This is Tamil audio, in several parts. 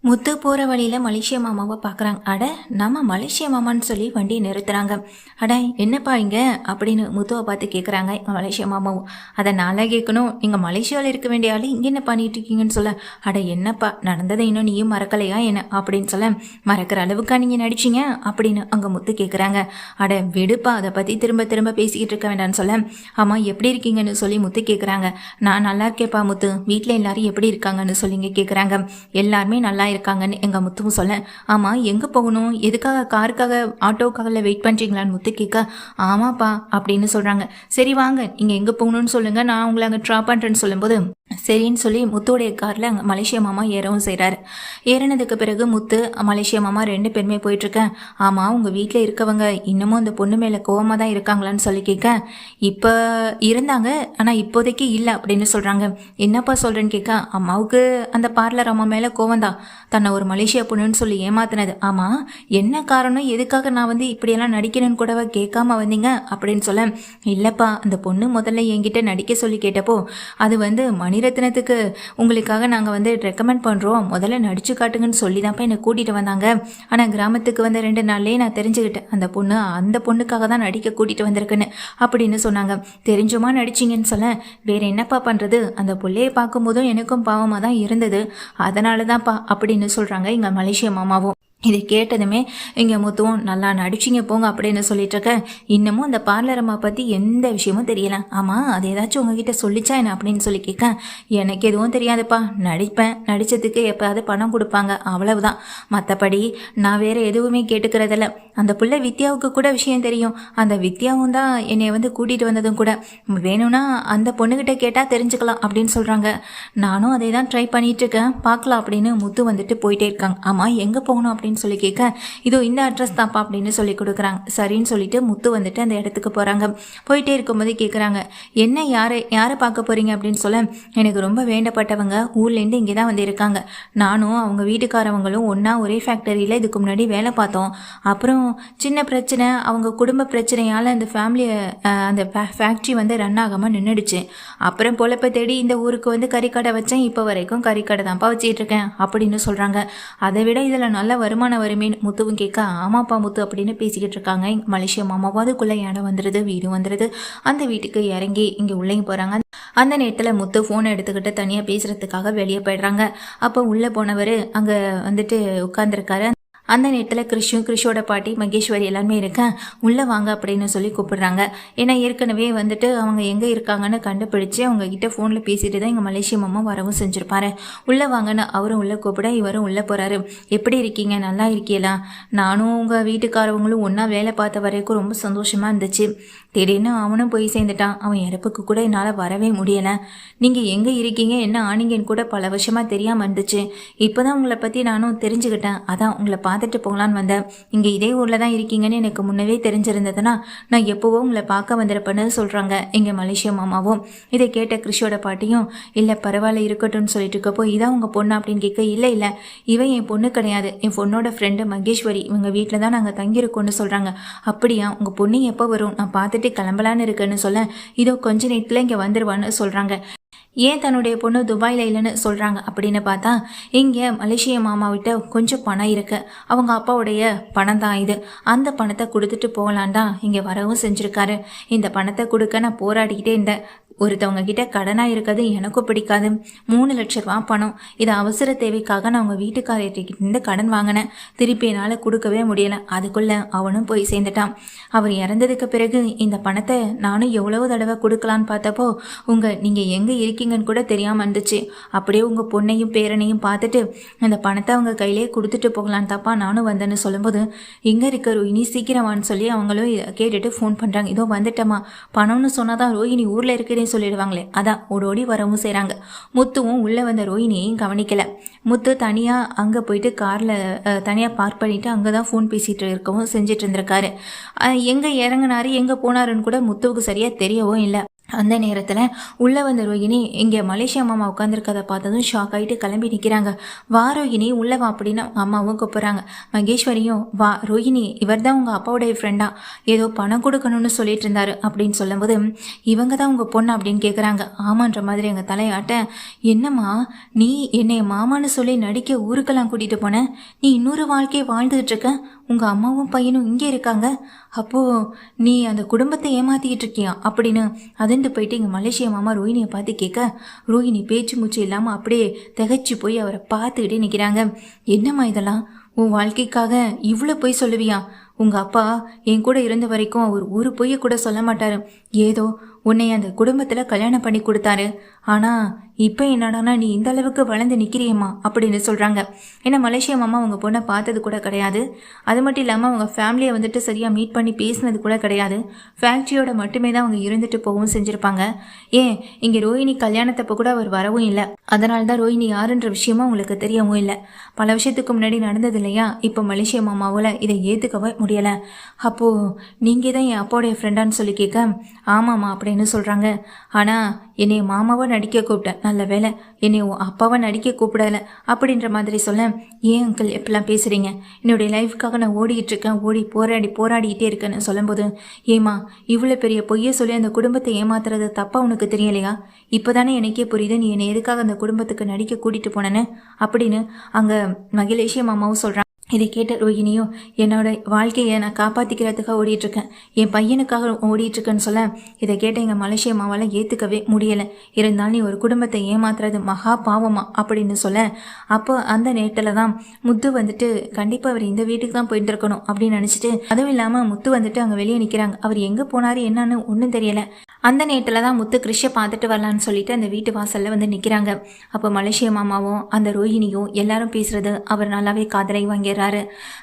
முத்து போகிற வழியில் மலேசியா மாமாவை பார்க்குறாங்க. அட நம்ம மலேசியா மாமான்னு சொல்லி வண்டியை நிறுத்துறாங்க. அட என்னப்பா இங்கே அப்படின்னு முத்துவை பார்த்து கேட்குறாங்க மலேசியா மாமாவும். அதை நாளே கேட்கணும், நீங்கள் மலேசியாவில் இருக்க வேண்டிய ஆள் இங்கே என்ன பண்ணிட்டு இருக்கீங்கன்னு சொல்ல, அட என்னப்பா நடந்ததை இன்னும் நீயும் மறக்கலையா என்ன அப்படின்னு சொல்ல, மறக்கிற அளவுக்கா நீங்கள் நடிச்சிங்க அப்படின்னு அங்கே முத்து கேட்குறாங்க. அட விடுப்பா, அதை பற்றி திரும்ப திரும்ப பேசிக்கிட்டு இருக்க வேண்டாம்னு சொல்ல, ஆமாம் எப்படி இருக்கீங்கன்னு சொல்லி முத்து கேட்குறாங்க. நான் நல்லா இருக்கேப்பா முத்து, வீட்டில் எல்லாரும் எப்படி இருக்காங்கன்னு சொல்லிங்க கேட்குறாங்க. எல்லாருமே நல்லா இருக்காங்கன்னு எங்கள் முத்துவும் சொல்ல, ஆமாம் எங்கே போகணும், எதுக்காக காருக்காக ஆட்டோக்காக வெயிட் பண்ணுறீங்களான்னு முத்து கேட்க, ஆமாப்பா அப்படின்னு சொல்கிறாங்க. சரி வாங்க நீங்கள் எங்கே போகணும்னு சொல்லுங்கள், நான் உங்களை அங்கே ட்ராப் பண்ணுறேன்னு சொல்லும்போது சரின்னு சொல்லி முத்துடைய காரில் அங்கே மலேசியா மாமா ஏறவும் செய்கிறாரு. ஏறினதுக்கு பிறகு முத்து மலேசியா மாமா ரெண்டு பேருமே போயிட்டுருக்கேன். ஆமாம் உங்கள் வீட்டில் இருக்கவங்க இன்னமும் அந்த பொண்ணு மேலே கோவமாக தான் இருக்காங்களான்னு சொல்லி கேட்க, இப்போ இருந்தாங்க ஆனால் இப்போதைக்கு இல்லை அப்படின்னு சொல்கிறாங்க. என்னப்பா சொல்கிறேன்னு கேட்க, அம்மாவுக்கு அந்த பார்லர் அம்மா மேலே கோவம் தான், தன்னை ஒரு மலேசியா பொண்ணுன்னு சொல்லி ஏமாத்தினது. ஆமாம் என்ன காரணம், எதுக்காக நான் இப்படியெல்லாம் நடிக்கணும்னு கூடவா கேட்காம வந்தீங்க அப்படின்னு சொல்ல, இல்லைப்பா அந்த பொண்ணு முதல்ல என்கிட்ட நடிக்க சொல்லி கேட்டப்போ அது மணிரத்னத்துக்கு உங்களுக்காக நாங்கள் ரெக்கமெண்ட் பண்ணுறோம், முதல்ல நடிச்சு காட்டுங்கன்னு சொல்லி தான்ப்பா என்னை கூட்டிகிட்டு வந்தாங்க. ஆனால் கிராமத்துக்கு 2 நாள்லேயே நான் தெரிஞ்சுக்கிட்டேன் அந்த பொண்ணுக்காக தான் நடிக்க கூட்டிகிட்டு வந்திருக்குன்னு அப்படின்னு சொன்னாங்க. தெரிஞ்சுமா நடிச்சிங்கன்னு சொல்ல, வேற என்னப்பா பண்ணுறது, அந்த பிள்ளையை பார்க்கும்போதும் எனக்கும் பாவமாக தான் இருந்தது, அதனால தான்ப்பா அப்படின்னு சொல்கிறாங்க இங்கே மலேசியா மாமாவும். இதை கேட்டதுமே இங்கே முத்துவும் நல்லா நடிச்சிங்க போங்க அப்படின்னு சொல்லிட்டு இருக்க, இன்னமும் அந்த பார்லர் அம்மா பற்றி எந்த விஷயமும் தெரியல, ஆமாம் அது ஏதாச்சும் உங்ககிட்ட சொல்லிச்சா என்ன அப்படின்னு சொல்லி கேட்க, எனக்கு எதுவும் தெரியாதுப்பா, நடிப்பேன், நடித்ததுக்கு எப்போயாவது பணம் கொடுப்பாங்க அவ்வளவுதான், மற்றபடி நான் வேறு எதுவுமே கேட்டுக்கிறதில்ல. அந்த பிள்ளை வித்யாவுக்கு கூட விஷயம் தெரியும், அந்த வித்யாவும் தான் என்னை கூட்டிகிட்டு வந்ததும் கூட, வேணும்னா அந்த பொண்ணுக்கிட்ட கேட்டால் தெரிஞ்சுக்கலாம் அப்படின்னு சொல்கிறாங்க. நானும் அதை தான் ட்ரை பண்ணிகிட்ருக்கேன், பார்க்கலாம் அப்படின்னு முத்து போயிட்டே இருக்காங்க. ஆமாம் எங்கே போகணும் அப்படின்னு சொல்லி கேட்க, இதோ இந்த அட்ரஸ் தான்ப்பா அப்படின்னு சொல்லி கொடுக்குறாங்க. சரின்னு சொல்லிட்டு முத்து அந்த இடத்துக்கு போகிறாங்க. போயிட்டே இருக்கும்போது கேட்குறாங்க, என்ன யாரை பார்க்க போகிறீங்க அப்படின்னு சொல்ல, எனக்கு ரொம்ப வேண்டப்பட்டவங்க ஊர்லேருந்து இங்கே தான் இருக்காங்க, நானும் அவங்க வீட்டுக்காரவங்களும் ஒன்றா ஒரே ஃபேக்டரியில் இதுக்கு முன்னாடி வேலை பார்த்தோம், அப்புறம் சின்ன பிரச்சனை, அவங்க குடும்ப பிரச்சனையால் அந்த ஃபேமிலியை அந்த ஃபேக்ட்ரி ரன் ஆகாமல் நின்றுடுச்சு, அப்புறம் பொழப்பை தேடி இந்த ஊருக்கு கறிக்கடை வச்சேன், இப்போ வரைக்கும் கறிக்கடை தான்ப்பா வச்சிட்டு இருக்கேன் அப்படின்னு சொல்கிறாங்க. அதை விட இதில் நல்ல வருமானம் வருமேன்னு முத்துவும் கேட்க, ஆமாப்பா முத்து அப்படின்னு பேசிக்கிட்டு இருக்காங்க. மலேசியா மாமாவாதுக்குள்ளே இடம் வந்துடுது, வீடு வந்துடுது. அந்த வீட்டுக்கு இறங்கி இங்கே உள்ளேயும் போகிறாங்க. அந்த நேரத்தில் முத்து ஃபோனை எடுத்துக்கிட்டு தனியாக பேசுகிறதுக்காக வெளியே போயிடுறாங்க. அப்போ உள்ளே போனவர் அங்கே உட்காந்துருக்காரு. அந்த நேரத்தில் கிறிஷோட பாட்டி மகேஸ்வரி எல்லாருமே இருக்கேன், உள்ளே வாங்க அப்படின்னு சொல்லி கூப்பிடுறாங்க. ஏன்னா ஏற்கனவே அவங்க எங்கே இருக்காங்கன்னு கண்டுபிடிச்சி அவங்க கிட்ட ஃபோனில் பேசிட்டு தான் எங்கள் மலேசியா மாமா வரவும் செஞ்சுருப்பாரு. உள்ளே வாங்கன்னு அவரும் உள்ளே கூப்பிட இவரும் உள்ளே போகிறாரு. எப்படி இருக்கீங்க, நல்லா இருக்கீங்களா, நானும் உங்கள் வீட்டுக்காரவங்களும் ஒன்றா வேலை பார்த்த வரைக்கும் ரொம்ப சந்தோஷமாக இருந்துச்சு, திடீர்னு அவனும் போய் சேர்ந்துட்டான், அவன் இறப்புக்கு கூட என்னால் வரவே முடியலை, நீங்கள் எங்கே இருக்கீங்க என்ன ஆனீங்கன்னு கூட பல வருஷமாக தெரியாமல் இருந்துச்சு, இப்போ தான் உங்களை பற்றி நானும் தெரிஞ்சுக்கிட்டேன், அதான் உங்களை பார்த்துட்டு போகலான்னு வந்தேன், இங்கே இதே ஊரில் தான் இருக்கீங்கன்னு எனக்கு முன்னவே தெரிஞ்சிருந்ததுன்னா நான் எப்போவோ உங்களை பார்க்க வந்திருப்பேன்னு சொல்கிறாங்க எங்கள் மலேசியா மாமாவும். இதை கேட்ட கிறிஷோட பாட்டியும், இல்லை பரவாயில்ல இருக்கட்டும்னு சொல்லிட்டு இருக்கப்போ, இதான் உங்கள் பொண்ணு அப்படின்னு கேட்க, இல்லை இல்லை இவன் என் பொண்ணு கிடையாது, என் பொண்ணோட ஃப்ரெண்டு மகேஸ்வரி, இவங்க வீட்டில் தான் நாங்கள் தங்கியிருக்கோன்னு சொல்கிறாங்க. அப்படியா, உங்கள் பொண்ணு எப்போ வரும், நான் பார்த்துட்டு கிளம்பலான்னு இருக்குன்னு சொல்ல, இதோ கொஞ்ச நேரத்தில் இங்கே வந்துடுவான்னு சொல்கிறாங்க. ஏன் தன்னுடைய பொண்ணு துபாயில் இல்லைன்னு சொல்கிறாங்க அப்படின்னு பார்த்தா, இங்கே மலேசியா மாமாவிட்ட கொஞ்சம் பணம் இருக்குது, அவங்க அப்பாவுடைய பணம் தான் இது, அந்த பணத்தை கொடுத்துட்டு போகலான் தான் இங்கே வரவும் செஞ்சுருக்காரு. இந்த பணத்தை கொடுக்க நான் போராடிக்கிட்டே இருந்தேன், ஒருத்தவங்க கிட்ட கடனாக இருக்கிறது எனக்கும் பிடிக்காது, 3 லட்ச ரூபா பணம், இது அவசர தேவைக்காக நான் அவங்க வீட்டுக்காரர்கிட்ட கடன் வாங்கினேன், திருப்பி என்னால் கொடுக்கவே முடியலை, அதுக்குள்ளே அவனும் போய் சேர்ந்துட்டான். அவர் இறந்ததுக்கு பிறகு இந்த பணத்தை நானும் எவ்வளவு தடவை கொடுக்கலான்னு பார்த்தப்போ நீங்கள் எங்கே இருக்கீங்கன்னு கூட தெரியாமல் இருந்துச்சு, அப்படியே உங்கள் பொண்ணையும் பேரனையும் பார்த்துட்டு அந்த பணத்தை அவங்க கையிலே கொடுத்துட்டு போகலான்னு தாப்பா நானும் வந்தேன்னு சொல்லும்போது, எங்கே இருக்க ரோஹினி சீக்கிரமானு சொல்லி அவங்களும் கேட்டுட்டு ஃபோன் பண்ணுறாங்க. இதோ வந்துட்டேம்மா, பணம்னு சொன்னால் தான் ரோஹினி ஊரில் இருக்கிறேன்னு சொல்லிடுவாங்களே, அதான் ஓடோடி வரவும் செய்கிறாங்க. முத்துவும் உள்ளே வந்த ரோஹினியையும் கவனிக்கலை. முத்து தனியாக அங்கே போயிட்டு காரில் தனியாக பார்க் பண்ணிவிட்டு அங்கே தான் ஃபோன் பேசிகிட்டு இருக்கவும் செஞ்சுட்டு இருந்திருக்காரு. எங்கே இறங்கினாரு எங்கே போனாருன்னு கூட முத்துவுக்கு சரியாக தெரியவும் இல்லை. அந்த நேரத்தில் உள்ளே வந்த ரோஹிணி இங்கே மலேசியா மாமா உட்காந்துருக்கதை பார்த்ததும் ஷாக் ஆகிட்டு கிளம்பி நிற்கிறாங்க. வா ரோஹிணி உள்ளே வா அப்படின்னு அம்மாவும் கூப்பிட்றாங்க. மகேஸ்வரியும் வா ரோஹிணி, இவர் தான் உங்கள் அப்பாவுடைய ஃப்ரெண்டா, ஏதோ பணம் கொடுக்கணும்னு சொல்லிட்டு இருந்தாரு அப்படின்னு சொல்லும்போது இவங்க தான் உங்கள் பொண்ணு அப்படின்னு கேட்குறாங்க. ஆமான்ற மாதிரி எங்கள் தலையாட்ட, என்னம்மா நீ என்னை மாமான்னு சொல்லி நடிக்க ஊருக்கெல்லாம் கூட்டிகிட்டு போனேன், நீ இன்னொரு வாழ்க்கையை வாழ்ந்துகிட்டு இருக்க, உங்கள் அம்மாவும் பையனும் இங்கே இருக்காங்க, அப்போது நீ அந்த குடும்பத்தை ஏமாற்றிக்கிட்டு இருக்கியா அப்படின்னு அதிர்ந்து போயிட்டு இங்கே மலேசியா மாமா ரோஹிணியை பார்த்து கேட்க, ரோஹிணி பேச்சு மூச்சு இல்லாமல் அப்படியே திகைச்சு போய் அவரை பார்த்துக்கிட்டே நிற்கிறாங்க. என்னம்மா இதெல்லாம், உன் வாழ்க்கைக்காக இவ்வளோ போய் சொல்லுவியா? உங்கள் அப்பா என் கூட இருந்த வரைக்கும் அவர் ஒரு பொய்யை கூட சொல்ல மாட்டார். ஏதோ உன்னை அந்த குடும்பத்தில் கல்யாணம் பண்ணி கொடுத்தாரு, ஆனால் இப்போ என்னடானா நீ இந்த அளவுக்கு வளர்ந்து நிற்கிறியம்மா அப்படின்னு சொல்கிறாங்க. ஏன்னா மலேசியா மாமா அவங்க பொண்ணை பார்த்தது கூட கிடையாது. அது மட்டும் இல்லாமல் அவங்க ஃபேமிலியை வந்துட்டு சரியாக மீட் பண்ணி பேசினது கூட கிடையாது. ஃபேக்ட்ரியோட மட்டுமே தான் அவங்க இருந்துட்டு போகவும் செஞ்சுருப்பாங்க. ஏன் இங்கே ரோஹிணி கல்யாணத்தப்போ கூட அவர் வரவும் இல்லை. அதனால தான் ரோஹிணி யாருன்ற விஷயமும் அவங்களுக்கு தெரியவும் இல்லை. பல விஷயத்துக்கு முன்னாடி நடந்தது இல்லையா, இப்போ மலேசியா மாமாவில் இதை ஏற்றுக்கவே முடியலை. அப்போது நீங்கள் தான் என் அப்பாவுடைய ஃப்ரெண்டான்னு சொல்லி கேட்க, ஆமாம்மா அப்படின்னு சொல்கிறாங்க. ஆனால் என்னை மாமாவை நடிக்க கூப்பிட்டேன், நல்ல வேலை என்னை அப்பாவை நடிக்க கூப்பிடலை அப்படின்ற மாதிரி சொல்ல, ஏன் அங்கிள் எப்படிலாம் பேசுகிறீங்க, என்னுடைய லைஃப்க்காக நான் ஓடிக்கிட்டு இருக்கேன், போராடிக்கிட்டே இருக்கேன்னு சொல்லும்போது, ஏமா இவ்வளோ பெரிய பொய்யை சொல்லி அந்த குடும்பத்தை ஏமாத்துறது தப்பா உனக்கு தெரியலையா? இப்போ தானே எனக்கே புரியுது நீ என்னை எதுக்காக அந்த குடும்பத்துக்கு நடிக்க கூட்டிகிட்டு போனேன்னு அப்படின்னு அங்கே மகிழேஷிய மாமாவும் சொல்கிறாங்க. இதை கேட்ட ரோஹிணியும், என்னோட வாழ்க்கையை நான் காப்பாற்றிக்கிறதுக்காக ஓடிட்டுருக்கேன், என் பையனுக்காக ஓடிட்டுருக்கேன்னு சொல்ல, இதை கேட்ட எங்கள் மலேசியா மாவால் ஏற்றுக்கவே முடியலை. இருந்தாலும் நீ ஒரு குடும்பத்தை ஏமாத்துறது மகா பாவமா அப்படின்னு சொல்ல, அப்போ அந்த நேரத்தில் தான் முத்து வந்துட்டு கண்டிப்பாக அவர் இந்த வீட்டுக்கு தான் போயிட்டு இருக்கணும் அப்படின்னு நினச்சிட்டு, அதுவும் இல்லாமல் முத்து வந்துட்டு அங்கே வெளியே நிற்கிறாங்க. அவர் எங்கே போனார் என்னன்னு ஒன்றும் தெரியலை. அந்த நேரத்தில் தான் முத்து கிறிஷை பார்த்துட்டு வரலான்னு சொல்லிட்டு அந்த வீட்டு வாசலில் வந்து நிற்கிறாங்க. அப்போ மலேசியா மாமாவும் அந்த ரோஹிணியும் எல்லாரும் பேசுகிறது அவர் நல்லாவே காதலை வாங்கிறாரு.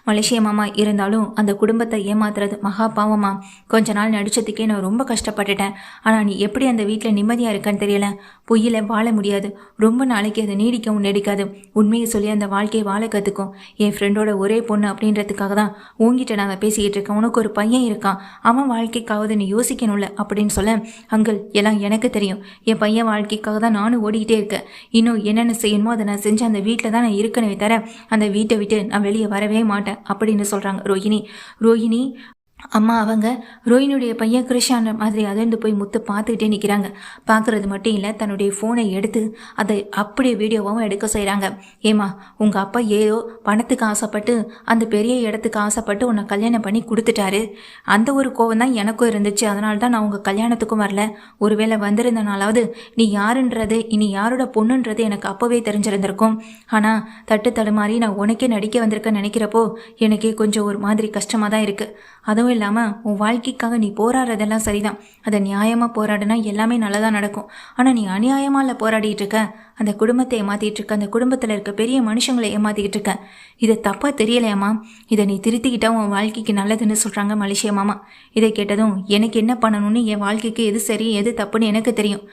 மலேசியா மாமா இருந்தாலும் அந்த குடும்பத்தை ஏமாத்துறது மகா பாவமா, கொஞ்ச நாள் நடிச்சதுக்கே நான் ரொம்ப கஷ்டப்பட்டுட்டேன், ஆனால் நீ எப்படி அந்த வீட்டில் நிம்மதியாக இருக்கான்னு தெரியல, பொய்யில் வாழ முடியாது, ரொம்ப நாளைக்கு அது நீடிக்கவும் நடிக்காது, உண்மையை சொல்லி அந்த வாழ்க்கையை வாழ கற்றுக்கும், என் ஃப்ரெண்டோட ஒரே பொண்ணு அப்படின்றதுக்காக தான் உங்ககிட்ட நாங்கள் பேசிக்கிட்டு இருக்கேன், உனக்கு ஒரு பையன் இருக்கான், அவன் வாழ்க்கைக்காவது நீ யோசிக்கணும்ல அப்படின்னு சொல்ல, அங்கிள் எல்லாம் எனக்கு தெரியும், என் பையன் வாழ்க்கைக்காக தான் நானும் ஓடிக்கிட்டே இருக்கேன், இன்னும் என்னென்ன செய்யணுமோ அதை நான் செஞ்சு அந்த வீட்டில் தான் நான் இருக்கனே தர அந்த வீட்டை விட்டு நான் வெளியே வரவே மாட்டேன் அப்படின்னு சொல்கிறாங்க ரோஹிணி. அம்மா அவங்க ரோஹினியுடைய பையன் கிருஷான மாதிரி அதிர்ந்து போய் முத்து பார்த்துக்கிட்டே நிற்கிறாங்க. பார்க்குறது மட்டும் இல்லை, தன்னுடைய ஃபோனை எடுத்து அதை அப்படியே வீடியோவாகவும் எடுக்க செய்கிறாங்க. ஏமா உங்கள் அப்பா ஏதோ பணத்துக்கு ஆசைப்பட்டு அந்த பெரிய இடத்துக்கு ஆசைப்பட்டு உன்னை கல்யாணம் பண்ணி கொடுத்துட்டாரு, அந்த ஒரு கோவம் தான் எனக்கும் இருந்துச்சு, அதனால தான் நான் உங்கள் கல்யாணத்துக்கும் வரல, ஒருவேளை வந்திருந்தனாலாவது நீ யாருன்றது இனி யாரோட பொண்ணுன்றது எனக்கு அப்போவே தெரிஞ்சிருந்திருக்கும், ஆனால் தட்டு தடுமாறி நான் உனக்கே நடிக்க வந்திருக்கேன்னு நினைக்கிறப்போ எனக்கே கொஞ்சம் ஒரு மாதிரி கஷ்டமாக தான் இருக்குது. அதுவும் இல்லாமல் உன் வாழ்க்கைக்காக நீ போராடுறதெல்லாம் சரிதான், அதை நியாயமாக போராடினா எல்லாமே நல்லதாக நடக்கும், ஆனால் நீ அநியாயமாக இல்லை போராடிட்டு இருக்க, அந்த குடும்பத்தை ஏமாற்றிட்டு இருக்க, அந்த குடும்பத்தில் இருக்க பெரிய மனுஷங்களை ஏமாற்றிக்கிட்டு இருக்க, இதை தப்பாக தெரியலையாம்மா, இதை நீ திருத்திக்கிட்டா உன் வாழ்க்கைக்கு நல்லதுன்னு சொல்கிறாங்க மலேசியா மாமா. இதை கேட்டதும் எனக்கு என்ன பண்ணணும்னு என் வாழ்க்கைக்கு எது சரி எது தப்புன்னு எனக்கு தெரியும்,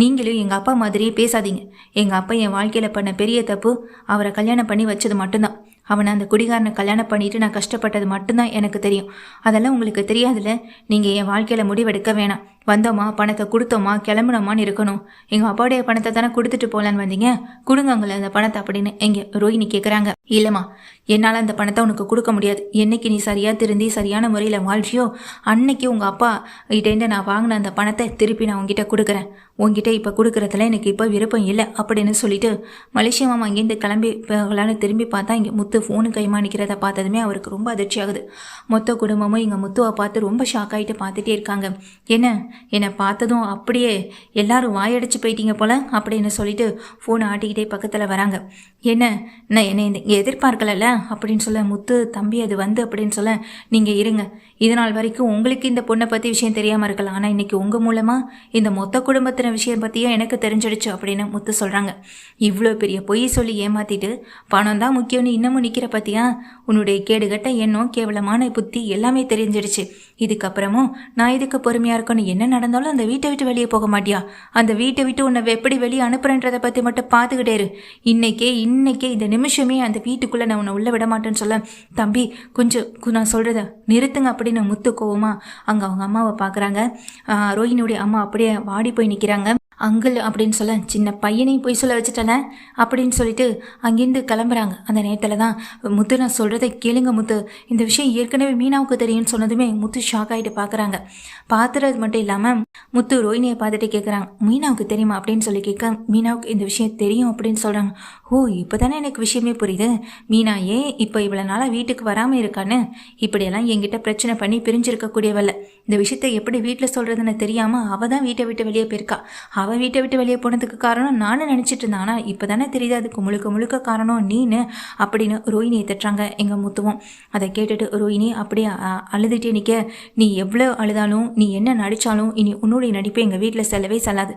நீங்களும் எங்கள் அப்பா மாதிரியே பேசாதீங்க, எங்கள் அப்பா என் வாழ்க்கையில் பண்ண பெரிய தப்பு அவரை கல்யாணம் பண்ணி வச்சது மட்டும்தான், அவனை அந்த குடிகாரனை கல்யாணம் பண்ணிட்டு நான் கஷ்டப்பட்டது மட்டும்தான் எனக்கு தெரியும், அதெல்லாம் உங்களுக்கு தெரியாதுல்ல, நீங்கள் என் வாழ்க்கையில் முடிவெடுக்க வேணாம், வந்தோமா பணத்தை கொடுத்தோமா கிளம்புனோமான்னு இருக்கணும், எங்கள் அப்பாவுடைய பணத்தை தானே கொடுத்துட்டு போகலான்னு வந்தீங்க, கொடுங்கங்கள அந்த பணத்தை அப்படின்னு எங்க ரோஹிணி கேட்குறாங்க. இல்லைம்மா என்னால் அந்த பணத்தை உனக்கு கொடுக்க முடியாது, என்னைக்கு நீ சரியாக திருந்தி சரியான முறையில் வாழ்ச்சியோ அன்னைக்கு உங்கள் அப்பா கிட்டேருந்து நான் வாங்கின அந்த பணத்தை திருப்பி நான் உங்ககிட்ட கொடுக்குறேன், உங்ககிட்ட இப்போ கொடுக்குறதுல எனக்கு இப்போ விருப்பம் இல்லை அப்படின்னு சொல்லிட்டு மலேசியா மாமா இங்கேருந்து கிளம்பி போகலான்னு திரும்பி பார்த்தா இங்கே முத்து ஃபோனு கைமா நிற்கிறத பார்த்ததுமே அவருக்கு ரொம்ப அதிர்ச்சி ஆகுது. மொத்த குடும்பமும் இங்கே முத்துவை பார்த்து ரொம்ப ஷாக் ஆகிட்டு பார்த்துட்டே இருக்காங்க. என்னை பார்த்ததும் அப்படியே எல்லாரும் வாயடிச்சு போயிட்டீங்க போல அப்படின்னு சொல்லிட்டு ஃபோனை ஆட்டிக்கிட்டே பக்கத்தில் வராங்க. நான் என்னை எதிர்பார்க்கலல்ல அப்படின்னு சொல்ல, முத்து தம்பி அது வந்து அப்படின்னு சொல்ல, நீங்கள் இருங்க, இது நாள் வரைக்கும் உங்களுக்கு இந்த பொண்ணை பற்றி விஷயம் தெரியாமல் இருக்கலாம், ஆனால் இன்றைக்கி உங்கள் மூலமாக இந்த மொத்த குடும்பத்தின விஷயம் பற்றியும் எனக்கு தெரிஞ்சிடுச்சு அப்படின்னு முத்து சொல்கிறாங்க. இவ்வளோ பெரிய பொய் சொல்லி ஏமாற்றிட்டு பணம் தான் முக்கியம்னு இன்னமும் நிற்கிற பற்றியா, உன்னுடைய கேடுகட்ட எண்ணம் கேவலமான புத்தி எல்லாமே தெரிஞ்சிடுச்சு, இதுக்கப்புறமும் நான் இதுக்கு பொறுமையாக இருக்கணும், என்ன நடந்தாலும் அந்த வீட்டை விட்டு வெளியே போக மாட்டியா, அந்த வீட்டை விட்டு உன்னை எப்படி வெளியே அனுப்புறன்றதை பற்றி மட்டும் பார்த்துக்கிட்டே இரு, இன்னைக்கே இந்த நிமிஷமே அந்த வீட்டுக்குள்ளே நான் உன்னை உள்ளே விட மாட்டேன்னு சொல்ல, தம்பி கொஞ்சம் நான் சொல்கிறத நிறுத்துங்க அப்படின்னு அப்படின்னு முத்து கோவமா அங்கே அவங்க அம்மாவை பார்க்குறாங்க. ரோஹிணியுடைய அம்மா அப்படியே வாடி போய் நிற்கிறாங்க. அங்கிள் அப்படின்னு சொல்ல, சின்ன பையனையும் போய் சொல்ல வச்சுட்டல அப்படின்னு சொல்லிட்டு அங்கேருந்து கிளம்புறாங்க. அந்த நேரத்தில் தான் முத்து, நான் சொல்கிறத கேளுங்க முத்து, இந்த விஷயம் ஏற்கனவே மீனாவுக்கு தெரியும்னு சொன்னதுமே முத்து ஷாக் ஆகிட்டு பார்க்குறாங்க. பார்த்துறது மட்டும் இல்லாமல் முத்து ரோஹிணியை பார்த்துட்டு கேட்குறாங்க, மீனாவுக்கு தெரியுமா அப்படின்னு சொல்லி கேட்க, மீனாவுக்கு இந்த விஷயம் தெரியும் அப்படின்னு சொல்கிறாங்க. ஓ, இப்போ தானே எனக்கு விஷயமே புரியுது. மீனா ஏன் இப்போ இவ்வளோ நாளாக வீட்டுக்கு வராமல் இருக்கான்னு இப்படியெல்லாம் என்கிட்ட பிரச்சனை பண்ணி பிரிஞ்சிருக்கக்கூடியவல்ல. இந்த விஷயத்தை எப்படி வீட்டில் சொல்கிறதுன்னு தெரியாமல் அவள் தான் வீட்டை விட்டு வெளியே போயிருக்கா. அவள் வீட்டை விட்டு வெளியே போனதுக்கு காரணம் நானும் நினச்சிட்டு இருந்தேன். ஆனால் இப்போ தானே தெரியுது அதுக்கு முழுக்க காரணம் நீனு அப்படின்னு ரோஹிணியை தட்டுறாங்க எங்கள் முத்துவோம். அதை கேட்டுட்டு ரோஹிணி அப்படியே அழுதுகிட்டே நிற்க, நீ எவ்வளோ அழுதாலும் நீ என்ன நடித்தாலும் இனி உன்னுடைய நடிப்பு எங்கள் வீட்டில் செல்லவே செல்லாது.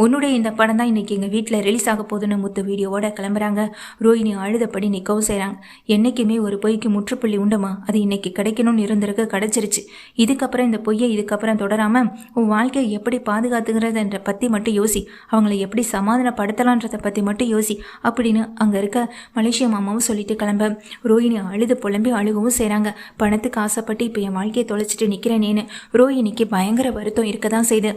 உன்னுடைய இந்த படம் தான் இன்றைக்கி எங்கள் வீட்டில் ரிலீஸ் ஆக போகுதுன்னு முத்து வீடியோவோட கிளம்புறாங்க. ரோஹிணி அழுதப்படி நிற்கவும் செய்கிறாங்க. என்றைக்குமே ஒரு பொய்க்கு முற்றுப்புள்ளி உண்டுமா, அது இன்றைக்கி கிடைக்கணும்னு இருந்திருக்கு, கிடச்சிருச்சு. இதுக்கப்புறம் இந்த பொய்யை இதுக்கப்புறம் தொடராமல் உன் வாழ்க்கையை எப்படி பாதுகாத்துக்கிறதுன்ற பற்றி மட்டும் யோசி, அவங்கள எப்படி சமாதானப்படுத்தலான்றதை பற்றி மட்டும் யோசி அப்படின்னு அங்கே இருக்க மலேசியா மாமாவும் சொல்லிட்டு கிளம்ப ரோஹிணி அழுது புலம்பி அழுகவும் செய்கிறாங்க. பணத்துக்கு ஆசைப்பட்டு இப்போ என் வாழ்க்கையை தொலைச்சிட்டு நிற்கிறேனேன்னு ரோஹிணிக்கு பயங்கர வருத்தம் இருக்க தான் செய்யுது.